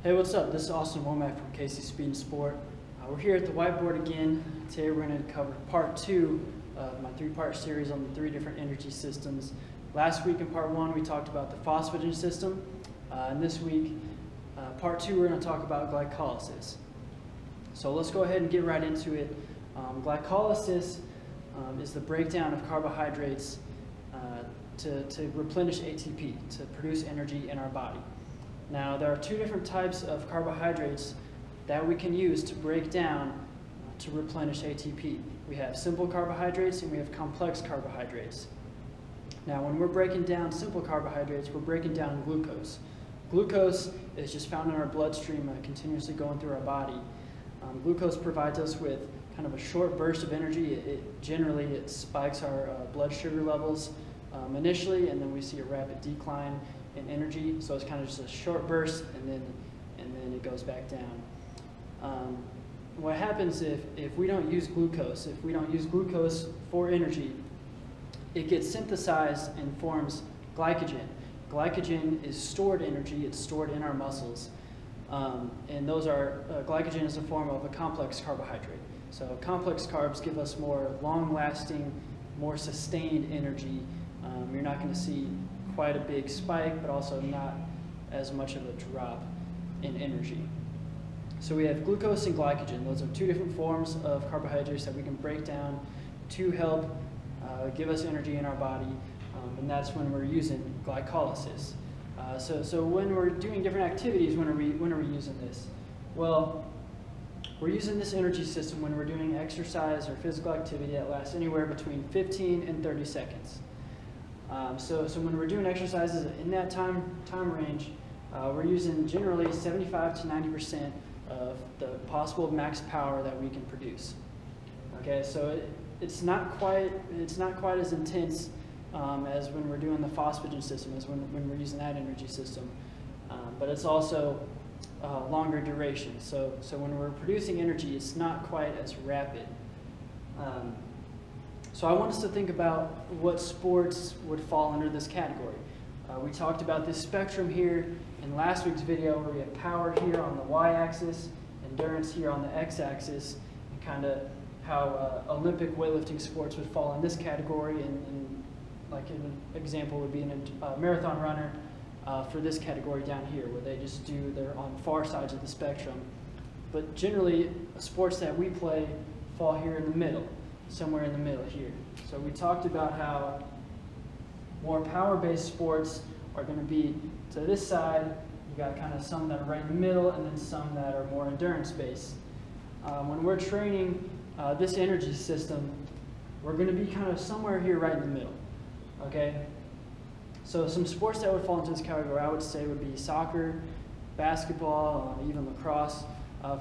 Hey, what's up? This is Austin Womack from KC Speed and Sport. We're here at the whiteboard again. Today we're going to cover part 2 of my 3-part series on the 3 different energy systems. Last week in part 1 we talked about the phosphagen system, and this week, part 2, we're going to talk about glycolysis. So let's go ahead and get right into it. Glycolysis is the breakdown of carbohydrates to replenish ATP, to produce energy in our body. Now, there are 2 different types of carbohydrates that we can use to break down to replenish ATP. We have simple carbohydrates and we have complex carbohydrates. Now, when we're breaking down simple carbohydrates, we're breaking down glucose. Glucose is just found in our bloodstream, continuously going through our body. Glucose provides us with kind of a short burst of energy. Generally it spikes our blood sugar levels initially, and then we see a rapid decline in energy. So it's kind of just a short burst, and then it goes back down. What happens if we don't use glucose? If we don't use glucose for energy, it gets synthesized and forms glycogen. Glycogen is stored energy. It's stored in our muscles, and those are glycogen is a form of a complex carbohydrate. So complex carbs give us more long-lasting, more sustained energy. You're not going to see quite a big spike, but also not as much of a drop in energy. So we have glucose and glycogen. Those are 2 different forms of carbohydrates that we can break down to help give us energy in our body, and that's when we're using glycolysis. So when we're doing different activities, when are we using this? Well, we're using this energy system when we're doing exercise or physical activity that lasts anywhere between 15 and 30 seconds. So when we're doing exercises in that time range, we're using generally 75 to 90% of the possible max power that we can produce. Okay, so it's not quite as intense as when we're doing the phosphagen system, as when we're using that energy system, but it's also longer duration. So when we're producing energy, it's not quite as rapid. So I want us to think about what sports would fall under this category. We talked about this spectrum here in last week's video, where we have power here on the y-axis, endurance here on the x-axis, and kind of how Olympic weightlifting sports would fall in this category, and like an example would be a marathon runner for this category down here, where they're on far sides of the spectrum. But generally, sports that we play fall here in the middle, somewhere in the middle here. So we talked about how more power-based sports are going to be to this side. You got kind of some that are right in the middle, and then some that are more endurance-based. When we're training this energy system, we're going to be kind of somewhere here right in the middle. Okay? So some sports that would fall into this category, I would say, would be soccer, basketball, even lacrosse,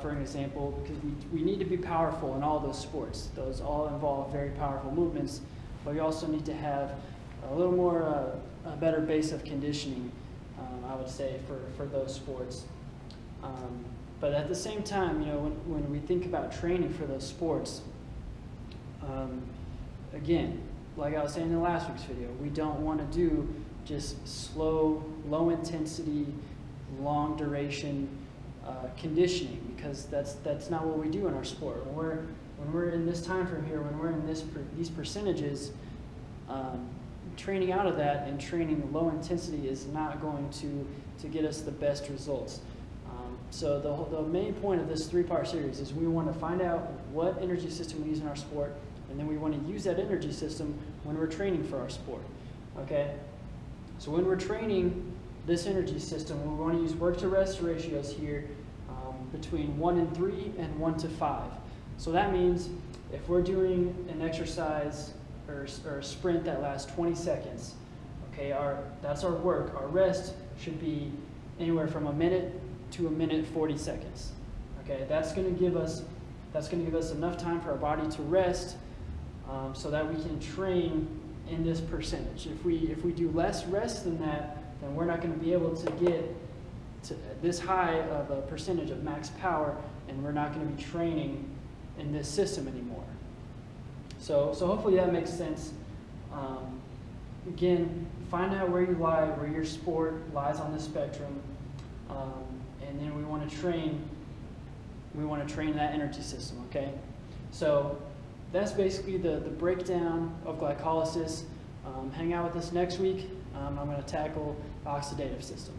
for an example, because we need to be powerful in all those sports. Those all involve very powerful movements, but we also need to have a little more, a better base of conditioning, I would say, for those sports. But at the same time, when we think about training for those sports, again, like I was saying in the last week's video, we don't want to do just slow, low intensity, long duration conditioning, because that's not what we do in our sport. When we're in this time frame here, when we're in these percentages, training out of that and training low intensity is not going to get us the best results. So the main point of this 3-part series is we want to find out what energy system we use in our sport, and then we want to use that energy system when we're training for our sport. Okay? So when we're training this energy system, we want to use work to rest ratios here between 1 and 3 and 1 to 5. So that means if we're doing an exercise or a sprint that lasts 20 seconds, okay, that's our work. Our rest should be anywhere from a minute to a minute 40 seconds. Okay, that's going to give us enough time for our body to rest, so that we can train in this percentage. If we do less rest than that, then we're not going to be able to get to this high of a percentage of max power, and we're not going to be training in this system anymore. So hopefully that makes sense. Again, find out where you lie, where your sport lies on the spectrum, and then we want to train that energy system, okay? So that's basically the breakdown of glycolysis. Hang out with us next week. I'm going to tackle the oxidative system.